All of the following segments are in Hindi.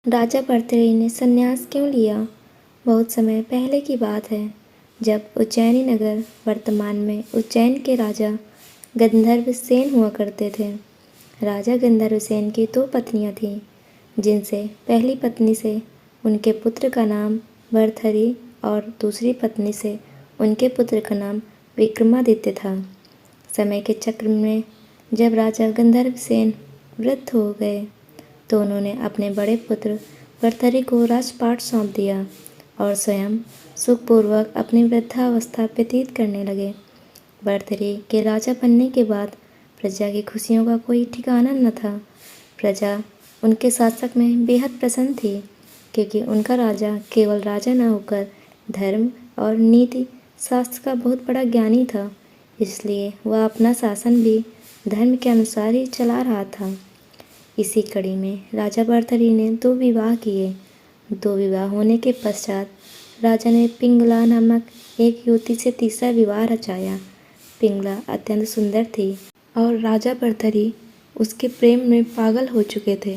राजा भर्तृहरि ने संन्यास क्यों लिया? बहुत समय पहले की बात है, जब उज्जैनी नगर वर्तमान में उज्जैन के राजा गंधर्वसेन हुआ करते थे। राजा गंधर्वसेन की 2 पत्नियां थीं, जिनसे पहली पत्नी से उनके पुत्र का नाम भर्तृहरि और दूसरी पत्नी से उनके पुत्र का नाम विक्रमादित्य था। समय के चक्र में जब राजा गंधर्वसेन वृद्ध हो गए तो उन्होंने अपने बड़े पुत्र भर्तृहरि को राजपाट सौंप दिया और स्वयं सुखपूर्वक अपनी वृद्धावस्था व्यतीत करने लगे। भर्तृहरि के राजा बनने के बाद प्रजा की खुशियों का कोई ठिकाना न था। प्रजा उनके शासक में बेहद प्रसन्न थी, क्योंकि उनका राजा केवल राजा न होकर धर्म और नीति शास्त्र का बहुत बड़ा ज्ञानी था। इसलिए वह अपना शासन भी धर्म के अनुसार ही चला रहा था। इसी कड़ी में राजा भर्तृहरि ने 2 विवाह किए। 2 विवाह होने के पश्चात राजा ने पिंगला नामक एक युवती से तीसरा विवाह रचाया। पिंगला अत्यंत सुंदर थी और राजा भर्तृहरि उसके प्रेम में पागल हो चुके थे।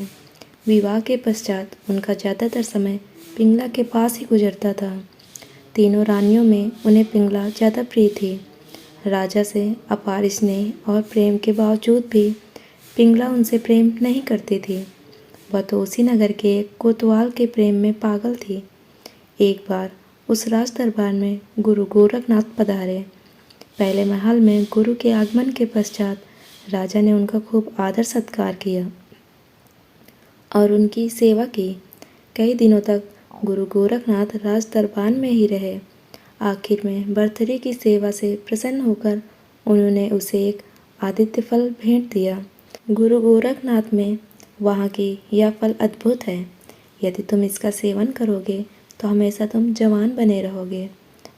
विवाह के पश्चात उनका ज़्यादातर समय पिंगला के पास ही गुजरता था। तीनों रानियों में उन्हें पिंगला ज़्यादा प्रिय थी। राजा से अपार स्नेह और प्रेम के बावजूद भी पिंगला उनसे प्रेम नहीं करती थी। वह तो उसी नगर के एक कोतवाल के प्रेम में पागल थी। एक बार उस राज दरबार में गुरु गोरखनाथ पधारे। पहले महल में गुरु के आगमन के पश्चात राजा ने उनका खूब आदर सत्कार किया और उनकी सेवा की। कई दिनों तक गुरु गोरखनाथ राज दरबार में ही रहे। आखिर में भर्तृहरि की सेवा से प्रसन्न होकर उन्होंने उसे एक आदित्य फल भेंट दिया। गुरु गोरखनाथ में वहाँ की यह फल अद्भुत है। यदि तुम इसका सेवन करोगे तो हमेशा तुम जवान बने रहोगे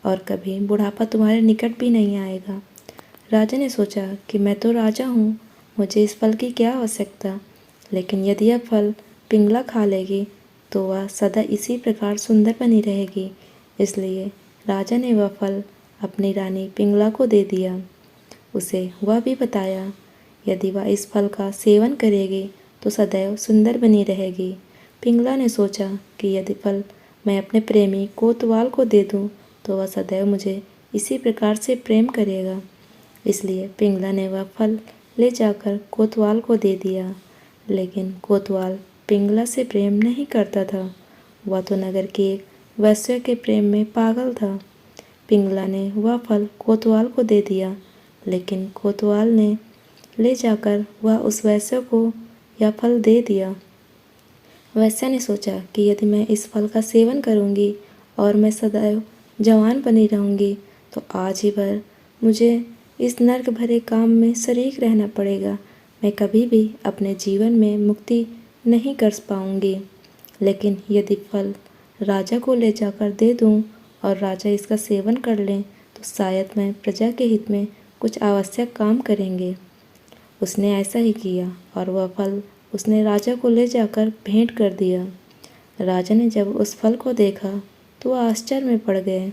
और कभी बुढ़ापा तुम्हारे निकट भी नहीं आएगा। राजा ने सोचा कि मैं तो राजा हूँ, मुझे इस फल की क्या आवश्यकता, लेकिन यदि यह फल पिंगला खा लेगी तो वह सदा इसी प्रकार सुंदर बनी रहेगी। इसलिए राजा ने वह फल अपनी रानी पिंगला को दे दिया। उसे वह भी बताया, यदि वह इस फल का सेवन करेगी तो सदैव सुंदर बनी रहेगी। पिंगला ने सोचा कि यदि फल मैं अपने प्रेमी कोतवाल को दे दूं तो वह सदैव मुझे इसी प्रकार से प्रेम करेगा। इसलिए पिंगला ने वह फल ले जाकर कोतवाल को दे दिया। लेकिन कोतवाल पिंगला से प्रेम नहीं करता था। वह तो नगर के एक वैश्य के प्रेम में पागल था। पिंगला ने वह फल कोतवाल को दे दिया, लेकिन कोतवाल ने ले जाकर वह उस वैश्य को यह फल दे दिया। वैश्य ने सोचा कि यदि मैं इस फल का सेवन करूंगी और मैं सदैव जवान बनी रहूंगी तो आज ही भर मुझे इस नर्क भरे काम में शरीक रहना पड़ेगा। मैं कभी भी अपने जीवन में मुक्ति नहीं कर पाऊंगी। लेकिन यदि फल राजा को ले जाकर दे दूं और राजा इसका सेवन कर लें तो शायद मैं प्रजा के हित में कुछ आवश्यक काम करेंगे। उसने ऐसा ही किया और वह फल उसने राजा को ले जाकर भेंट कर दिया। राजा ने जब उस फल को देखा तो वह आश्चर्य में पड़ गए।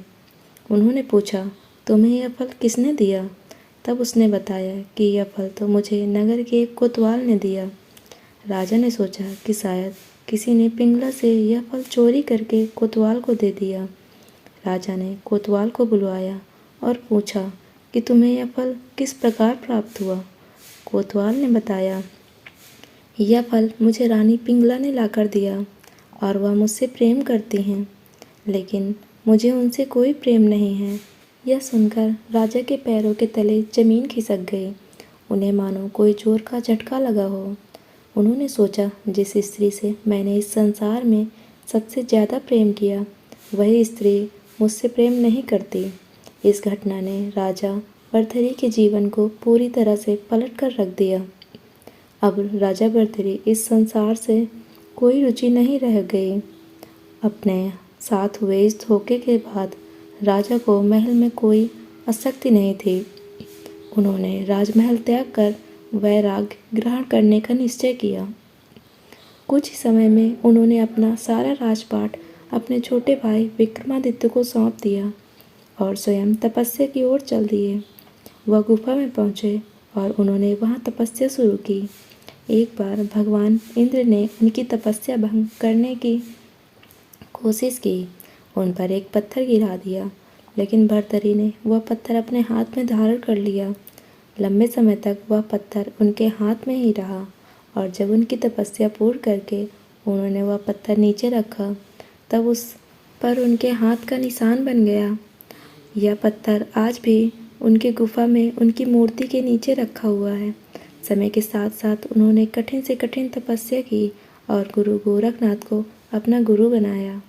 उन्होंने पूछा, तुम्हें यह फल किसने दिया? तब उसने बताया कि यह फल तो मुझे नगर के एक कोतवाल ने दिया। राजा ने सोचा कि शायद किसी ने पिंगला से यह फल चोरी करके कोतवाल को दे दिया। राजा ने कोतवाल को बुलवाया और पूछा कि तुम्हें यह फल किस प्रकार प्राप्त हुआ? कोतवाल ने बताया, यह फल मुझे रानी पिंगला ने लाकर दिया और वह मुझसे प्रेम करती हैं, लेकिन मुझे उनसे कोई प्रेम नहीं है। यह सुनकर राजा के पैरों के तले जमीन खिसक गई। उन्हें मानो कोई जोर का झटका लगा हो। उन्होंने सोचा, जिस स्त्री से मैंने इस संसार में सबसे ज़्यादा प्रेम किया वही स्त्री मुझसे प्रेम नहीं करती। इस घटना ने राजा भर्तृहरि के जीवन को पूरी तरह से पलट कर रख दिया। अब राजा भर्तृहरि इस संसार से कोई रुचि नहीं रह गई। अपने साथ हुए इस धोखे के बाद राजा को महल में कोई आसक्ति नहीं थी। उन्होंने राजमहल त्याग कर वैराग्य ग्रहण करने का निश्चय किया। कुछ ही समय में उन्होंने अपना सारा राजपाट अपने छोटे भाई विक्रमादित्य को सौंप दिया और स्वयं तपस्या की ओर चल दिए। वह गुफा में पहुँचे और उन्होंने वहाँ तपस्या शुरू की। एक बार भगवान इंद्र ने उनकी तपस्या भंग करने की कोशिश की, उन पर एक पत्थर गिरा दिया, लेकिन भर्तरी ने वह पत्थर अपने हाथ में धारण कर लिया। लंबे समय तक वह पत्थर उनके हाथ में ही रहा और जब उनकी तपस्या पूर्ण करके उन्होंने वह पत्थर नीचे रखा, तब उस पर उनके हाथ का निशान बन गया। यह पत्थर आज भी उनकी गुफा में उनकी मूर्ति के नीचे रखा हुआ है। समय के साथ साथ उन्होंने कठिन से कठिन तपस्या की और गुरु गोरखनाथ को अपना गुरु बनाया।